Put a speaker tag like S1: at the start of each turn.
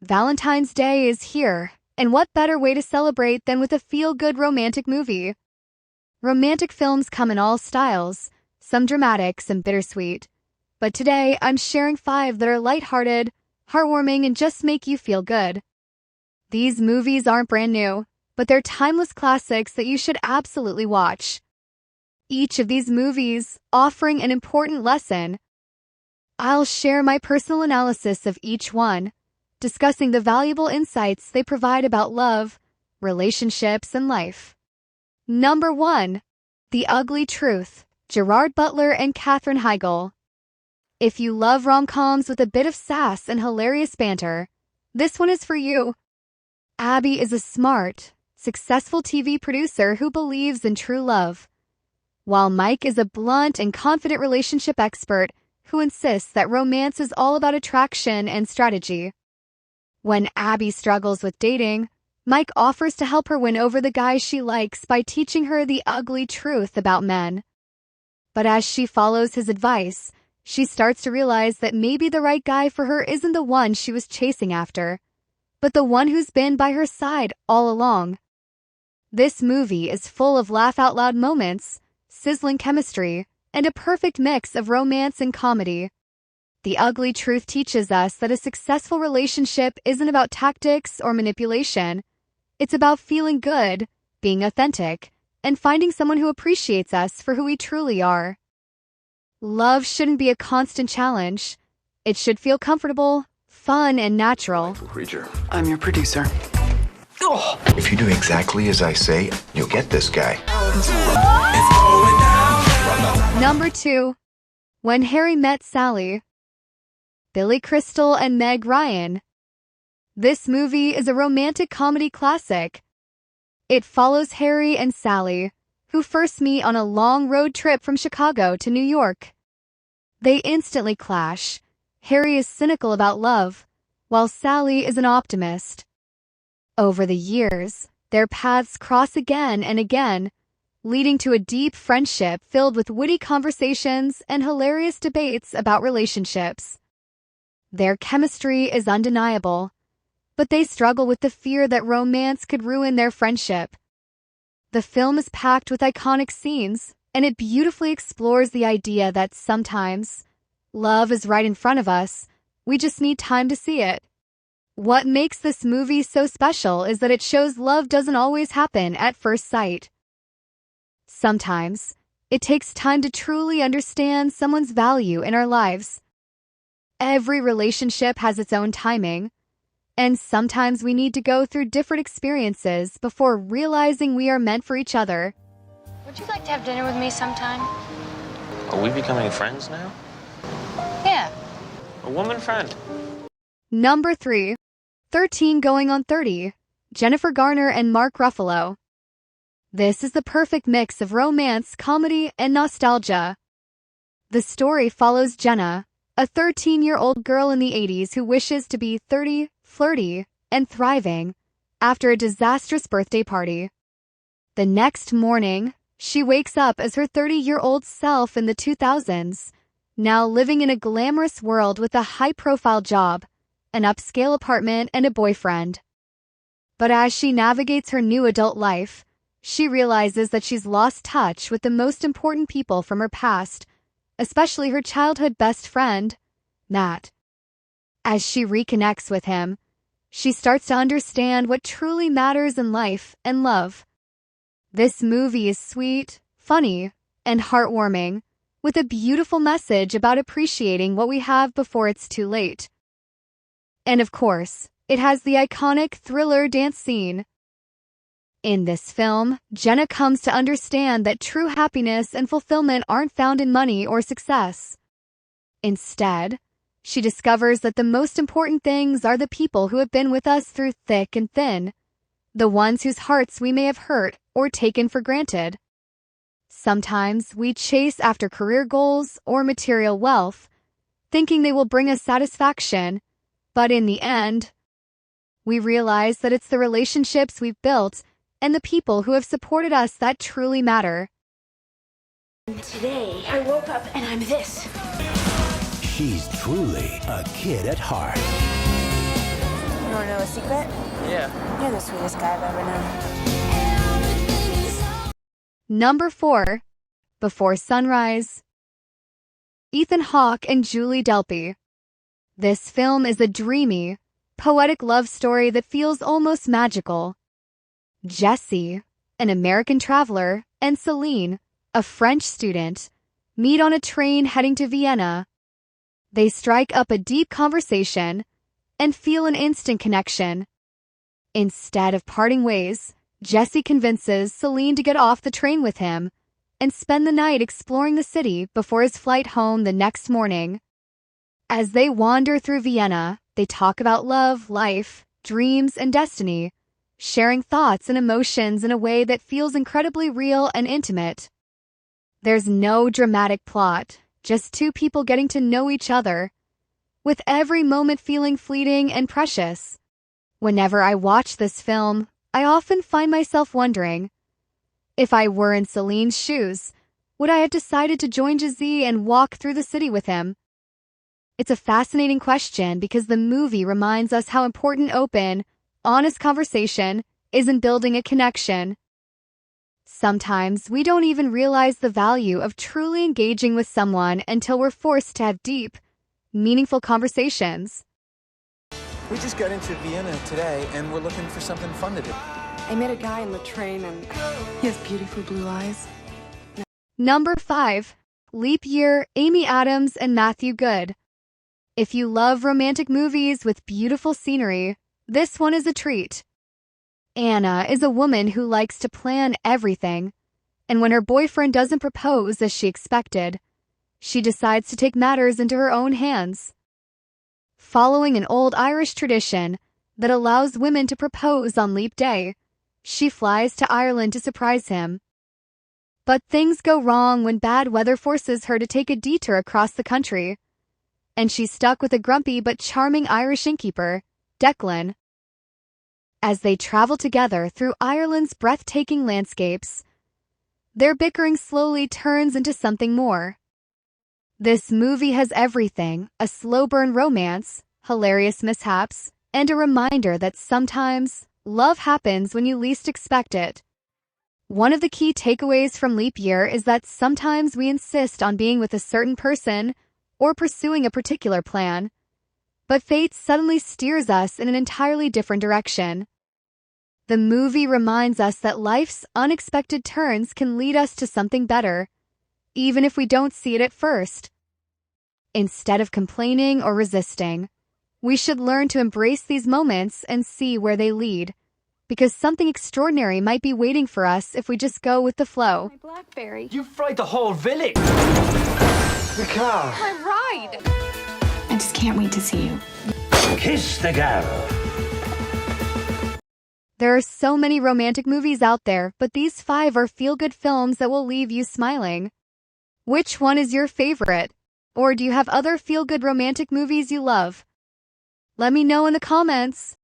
S1: Valentine's Day is here, and what better way to celebrate than with a feel-good romantic movie? Romantic films come in all styles, some dramatic, some bittersweet. But today, I'm sharing 5 that are lighthearted, heartwarming, and just make you feel good. These movies aren't brand new, but they're timeless classics that you should absolutely watch. Each of these movies offering an important lesson. I'll share my personal analysis of each one, discussing the valuable insights they provide about love, relationships, and life. Number 1. The Ugly Truth, Gerard Butler and Katherine Heigl. If you love rom-coms with a bit of sass and hilarious banter, this one is for you. Abby is a smart, successful TV producer who believes in true love, while Mike is a blunt and confident relationship expert who insists that romance is all about attraction and strategy. When Abby struggles with dating, Mike offers to help her win over the guys she likes by teaching her the ugly truth about men. But as she follows his advice, she starts to realize that maybe the right guy for her isn't the one she was chasing after, but the one who's been by her side all along. This movie is full of laugh-out-loud moments, sizzling chemistry, and a perfect mix of romance and comedy. The Ugly Truth teaches us that a successful relationship isn't about tactics or manipulation. It's about feeling good, being authentic, and finding someone who appreciates us for who we truly are. Love shouldn't be a constant challenge. It should feel comfortable, fun, and natural.
S2: Creature.
S3: I'm your producer.
S2: If you do exactly as I say, you'll get this guy.
S1: Number 2. When Harry Met Sally. Billy Crystal and Meg Ryan. This movie is a romantic comedy classic. It follows Harry and Sally, who first meet on a long road trip from Chicago to New York. They instantly clash. Harry is cynical about love, while Sally is an optimist. Over the years, their paths cross again and again, leading to a deep friendship filled with witty conversations and hilarious debates about relationships. Their chemistry is undeniable, but they struggle with the fear that romance could ruin their friendship. The film is packed with iconic scenes, and it beautifully explores the idea that sometimes love is right in front of us, we just need time to see it. What makes this movie so special is that it shows love doesn't always happen at first sight. Sometimes, it takes time to truly understand someone's value in our lives. Every relationship has its own timing, and sometimes we need to go through different experiences before realizing we are meant for each other.
S4: Would you like to have dinner with me sometime?
S5: Are we becoming friends now?
S4: Yeah.
S5: A woman friend.
S1: Number 3. 13 Going on 30, Jennifer Garner and Mark Ruffalo. This is the perfect mix of romance, comedy, and nostalgia. The story follows Jenna, a 13-year-old girl in the 80s who wishes to be 30, flirty, and thriving after a disastrous birthday party. The next morning, she wakes up as her 30-year-old self in the 2000s, now living in a glamorous world with a high-profile job, an upscale apartment, and a boyfriend. But as she navigates her new adult life, she realizes that she's lost touch with the most important people from her past, especially her childhood best friend, Matt. As she reconnects with him, she starts to understand what truly matters in life and love. This movie is sweet, funny, and heartwarming, with a beautiful message about appreciating what we have before it's too late. And of course, it has the iconic thriller dance scene. In this film, Jenna comes to understand that true happiness and fulfillment aren't found in money or success. Instead, she discovers that the most important things are the people who have been with us through thick and thin, the ones whose hearts we may have hurt or taken for granted. Sometimes we chase after career goals or material wealth, thinking they will bring us satisfaction, but in the end, we realize that it's the relationships we've built and the people who have supported us that truly matter.
S6: Today, I woke up and I'm this.
S7: She's truly a kid at heart.
S4: You
S6: to know a secret?
S5: Yeah.
S6: You're the sweetest guy I've ever known.
S1: Number 4. Before Sunrise. Ethan Hawke and Julie Delpy. This film is a dreamy, poetic love story that feels almost magical. Jesse, an American traveler, and Celine, a French student, meet on a train heading to Vienna. They strike up a deep conversation and feel an instant connection. Instead of parting ways, Jesse convinces Celine to get off the train with him and spend the night exploring the city before his flight home the next morning. As they wander through Vienna, they talk about love, life, dreams, and destiny, sharing thoughts and emotions in a way that feels incredibly real and intimate. There's no dramatic plot, just two people getting to know each other, with every moment feeling fleeting and precious. Whenever I watch this film, I often find myself wondering, if I were in Celine's shoes, would I have decided to join Jesse and walk through the city with him? It's a fascinating question because the movie reminds us how important open, honest conversation is in building a connection. Sometimes we don't even realize the value of truly engaging with someone until we're forced to have deep, meaningful conversations.
S3: We just got into Vienna today, and we're looking for something fun to do.
S7: I met a guy on the train, and he has beautiful blue eyes.
S1: Number 5. Leap Year, Amy Adams and Matthew Good. If you love romantic movies with beautiful scenery, this one is a treat. Anna is a woman who likes to plan everything, and when her boyfriend doesn't propose as she expected, she decides to take matters into her own hands. Following an old Irish tradition that allows women to propose on Leap Day, she flies to Ireland to surprise him. But things go wrong when bad weather forces her to take a detour across the country, and she's stuck with a grumpy but charming Irish innkeeper, Declan. As they travel together through Ireland's breathtaking landscapes, their bickering slowly turns into something more. This movie has everything: a slow-burn romance, hilarious mishaps, and a reminder that sometimes love happens when you least expect it. One of the key takeaways from Leap Year is that sometimes we insist on being with a certain person or pursuing a particular plan, but fate suddenly steers us in an entirely different direction. The movie reminds us that life's unexpected turns can lead us to something better, even if we don't see it at first. Instead of complaining or resisting, we should learn to embrace these moments and see where they lead, because something extraordinary might be waiting for us if we just go with the flow.
S7: My Blackberry.
S8: You fried the whole village!
S2: The car.
S7: My ride! I just can't wait to see you.
S8: Kiss the girl!
S1: There are so many romantic movies out there, but these 5 are feel-good films that will leave you smiling. Which one is your favorite? Or do you have other feel-good romantic movies you love? Let me know in the comments.